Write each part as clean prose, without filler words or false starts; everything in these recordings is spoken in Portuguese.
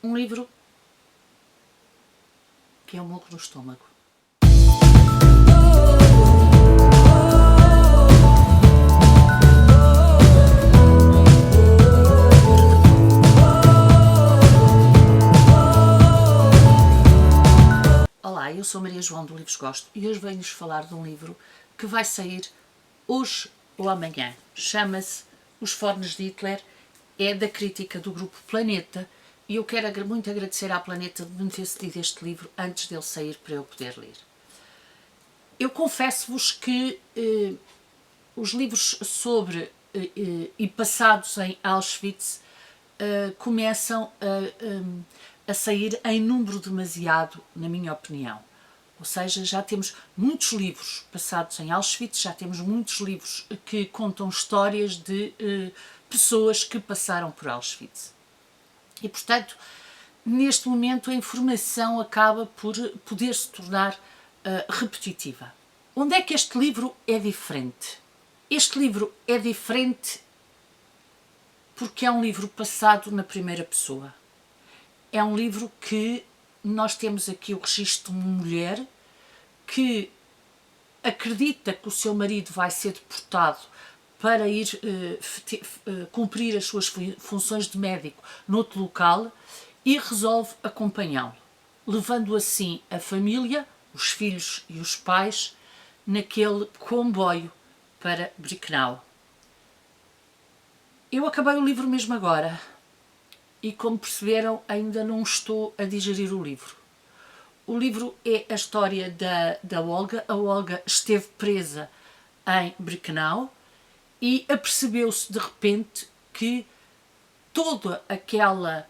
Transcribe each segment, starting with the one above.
Um livro que é um murro no estômago. Olá, eu sou Maria João do Livros Gosto e hoje venho-vos falar de um livro que vai sair hoje ou amanhã. Chama-se Os Fornos de Hitler, é da crítica do grupo Planeta e eu quero muito agradecer à Planeta de me ter cedido este livro antes dele sair para eu poder ler. Eu confesso-vos que os livros sobre e passados em Auschwitz começam a sair em número demasiado, na minha opinião. Ou seja, já temos muitos livros passados em Auschwitz, já temos muitos livros que contam histórias de pessoas que passaram por Auschwitz. E, portanto, neste momento a informação acaba por poder se tornar repetitiva. Onde é que este livro é diferente? Este livro é diferente porque é um livro passado na primeira pessoa. É um livro que nós temos aqui o registro de uma mulher que acredita que o seu marido vai ser deportado para ir cumprir as suas funções de médico noutro local e resolve acompanhá-lo, levando assim a família, os filhos e os pais, naquele comboio para Birkenau. Eu acabei o livro mesmo agora e, como perceberam, ainda não estou a digerir o livro. O livro é a história da Olga. A Olga esteve presa em Birkenau e apercebeu-se de repente que toda aquela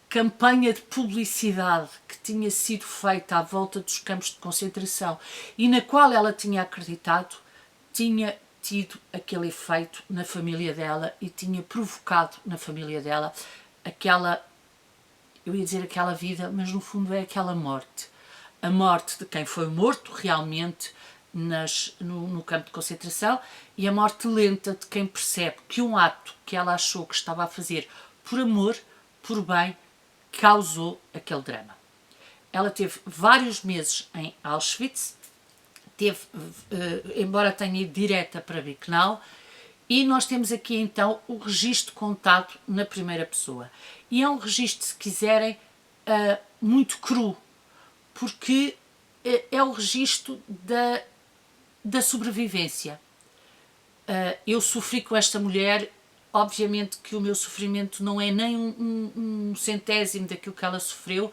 campanha de publicidade que tinha sido feita à volta dos campos de concentração e na qual ela tinha acreditado, tinha tido aquele efeito na família dela e tinha provocado na família dela aquela, eu ia dizer aquela vida, mas no fundo é aquela morte. A morte de quem foi morto realmente no campo de concentração e a morte lenta de quem percebe que um ato que ela achou que estava a fazer por amor, por bem, causou aquele drama. Ela teve vários meses em Auschwitz, embora tenha ido direta para Birkenau, e nós temos aqui então o registro contado na primeira pessoa. E é um registro, se quiserem, muito cru, porque é o registro da sobrevivência. Eu sofri com esta mulher, obviamente que o meu sofrimento não é nem um centésimo daquilo que ela sofreu,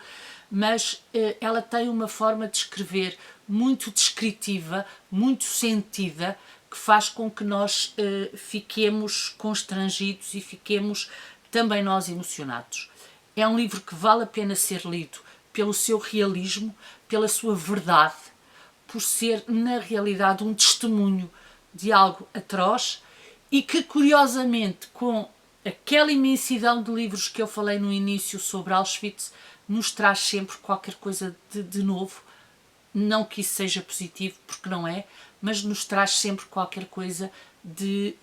mas ela tem uma forma de escrever muito descritiva, muito sentida, que faz com que nós fiquemos constrangidos e fiquemos também nós emocionados. É um livro que vale a pena ser lido pelo seu realismo, pela sua verdade, por ser na realidade um testemunho de algo atroz e que, curiosamente, com aquela imensidão de livros que eu falei no início sobre Auschwitz, nos traz sempre qualquer coisa de novo. Não que isso seja positivo, porque não é, mas nos traz sempre qualquer coisa de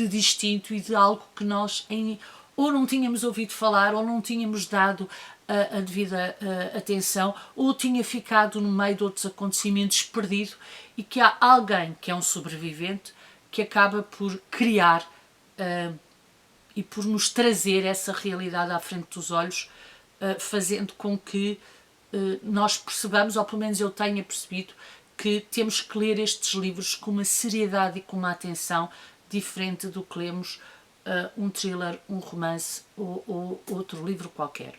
distinto e de algo que nós ou não tínhamos ouvido falar, ou não tínhamos dado a devida atenção, ou tinha ficado no meio de outros acontecimentos perdido, e que há alguém que é um sobrevivente que acaba por criar e por nos trazer essa realidade à frente dos olhos, fazendo com que nós percebamos, ou pelo menos eu tenha percebido, que temos que ler estes livros com uma seriedade e com uma atenção diferente do que lemos um thriller, um romance ou outro livro qualquer.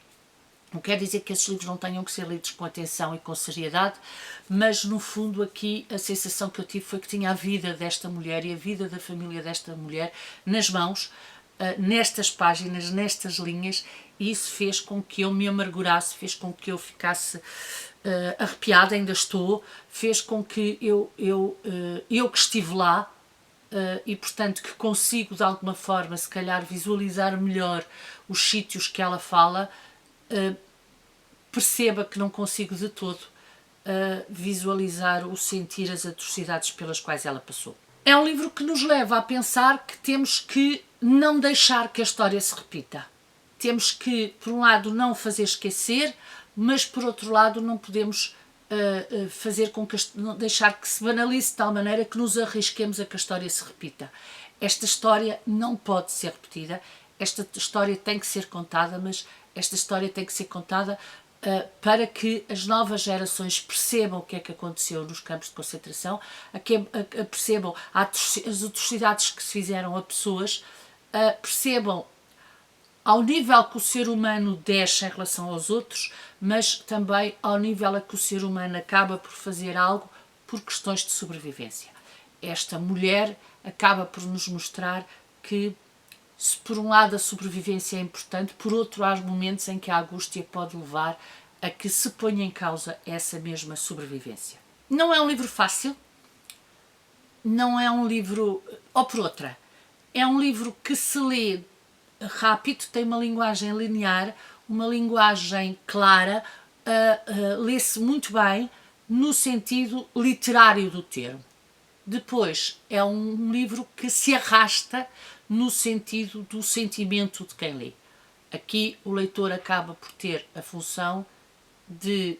Não quer dizer que esses livros não tenham que ser lidos com atenção e com seriedade, mas no fundo aqui a sensação que eu tive foi que tinha a vida desta mulher e a vida da família desta mulher nas mãos, nestas páginas, nestas linhas, e isso fez com que eu me amargurasse, fez com que eu ficasse arrepiada, ainda estou, fez com que eu que estive lá e portanto que consigo de alguma forma se calhar visualizar melhor os sítios que ela fala, perceba que não consigo de todo visualizar o sentir as atrocidades pelas quais ela passou. É um livro que nos leva a pensar que temos que não deixar que a história se repita. temos que, por um lado, não fazer esquecer, mas por outro lado não podemos fazer com que deixar que se banalize de tal maneira que nos arrisquemos a que a história se repita. Esta história não pode ser repetida, esta história tem que ser contada, mas esta história tem que ser contada para que as novas gerações percebam o que é que aconteceu nos campos de concentração, percebam as atrocidades que se fizeram a pessoas, percebam ao nível que o ser humano desce em relação aos outros, mas também ao nível a que o ser humano acaba por fazer algo por questões de sobrevivência. Esta mulher acaba por nos mostrar que, se por um lado a sobrevivência é importante, por outro há momentos em que a angústia pode levar a que se ponha em causa essa mesma sobrevivência. Não é um livro fácil, não é um livro, ou por outra, é um livro que se lê rápido, tem uma linguagem linear, uma linguagem clara, lê-se muito bem no sentido literário do termo. Depois, é um livro que se arrasta no sentido do sentimento de quem lê. Aqui o leitor acaba por ter a função de,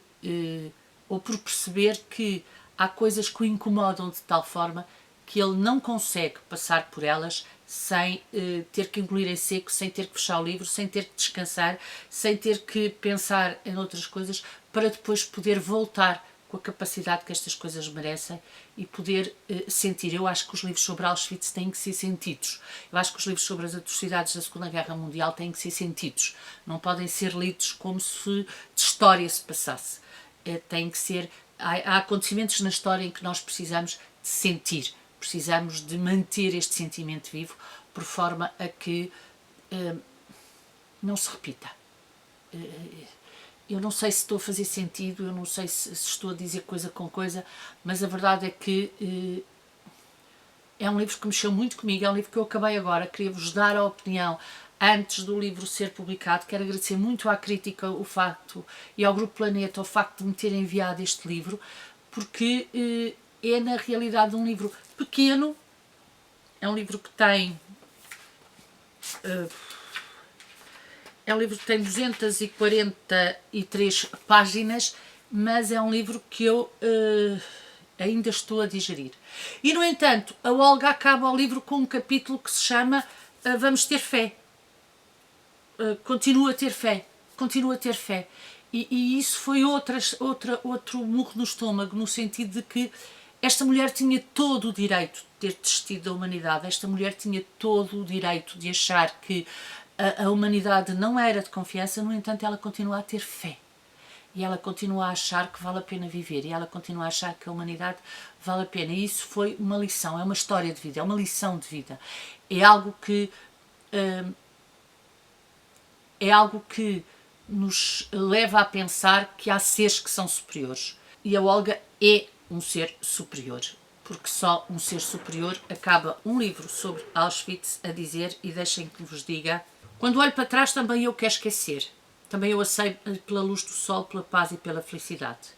ou por perceber que há coisas que o incomodam de tal forma que ele não consegue passar por elas sem ter que engolir em seco, sem ter que fechar o livro, sem ter que descansar, sem ter que pensar em outras coisas, para depois poder voltar com a capacidade que estas coisas merecem e poder sentir. Eu acho que os livros sobre Auschwitz têm que ser sentidos. Eu acho que os livros sobre as atrocidades da Segunda Guerra Mundial têm que ser sentidos. Não podem ser lidos como se de história se passasse. Tem que ser... Há acontecimentos na história em que nós precisamos de sentir. Precisamos de manter este sentimento vivo por forma a que não se repita. Eu não sei se estou a fazer sentido, eu não sei se estou a dizer coisa com coisa, mas a verdade é que é um livro que mexeu muito comigo, é um livro que eu acabei agora, queria-vos dar a opinião antes do livro ser publicado. Quero agradecer muito à crítica o facto, e ao Grupo Planeta o facto de me terem enviado este livro, porque é na realidade um livro pequeno, é um livro que tem... é um livro que tem 243 páginas, mas é um livro que eu ainda estou a digerir. E, no entanto, a Olga acaba o livro com um capítulo que se chama Vamos ter fé. Continua a ter fé. Continua a ter fé. E isso foi outro murro no estômago, no sentido de que esta mulher tinha todo o direito de ter desistido da humanidade. Esta mulher tinha todo o direito de achar que a humanidade não era de confiança, no entanto ela continua a ter fé. E ela continua a achar que vale a pena viver. E ela continua a achar que a humanidade vale a pena. E isso foi uma lição, é uma história de vida, é uma lição de vida. É algo que nos leva a pensar que há seres que são superiores. E a Olga é um ser superior. Porque só um ser superior acaba um livro sobre Auschwitz a dizer, e deixem que vos diga: quando olho para trás também eu quero esquecer. Também eu aceito pela luz do sol, pela paz e pela felicidade.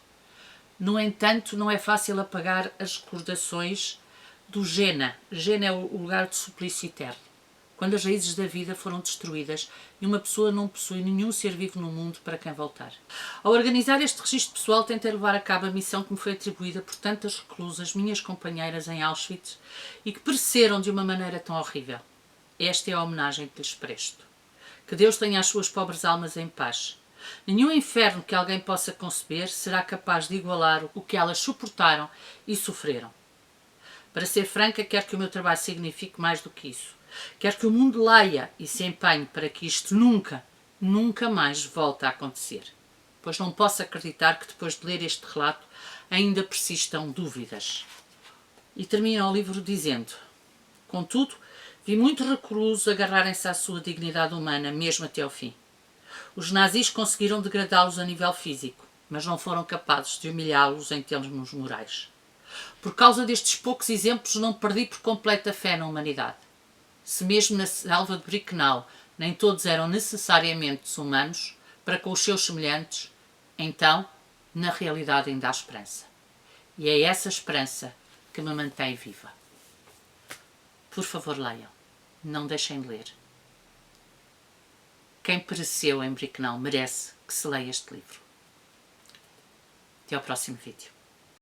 No entanto, não é fácil apagar as recordações do Jena. Jena é o lugar de suplício eterno. Quando as raízes da vida foram destruídas e uma pessoa não possui nenhum ser vivo no mundo para quem voltar. Ao organizar este registro pessoal, tentei levar a cabo a missão que me foi atribuída por tantas reclusas, minhas companheiras em Auschwitz, e que pereceram de uma maneira tão horrível. Esta é a homenagem que lhes presto. Que Deus tenha as suas pobres almas em paz. Nenhum inferno que alguém possa conceber será capaz de igualar o que elas suportaram e sofreram. Para ser franca, quero que o meu trabalho signifique mais do que isso. Quero que o mundo leia e se empenhe para que isto nunca, nunca mais volte a acontecer. Pois não posso acreditar que depois de ler este relato ainda persistam dúvidas. E termina o livro dizendo: contudo, vi muitos reclusos agarrarem-se à sua dignidade humana, mesmo até ao fim. Os nazis conseguiram degradá-los a nível físico, mas não foram capazes de humilhá-los em termos morais. Por causa destes poucos exemplos, não perdi por completo a fé na humanidade. Se mesmo na selva de Birkenau nem todos eram necessariamente humanos para com os seus semelhantes, então, na realidade ainda há esperança. E é essa esperança que me mantém viva. Por favor, leiam. Não deixem de ler. quem pereceu em Bricknell merece que se leia este livro. Até ao próximo vídeo.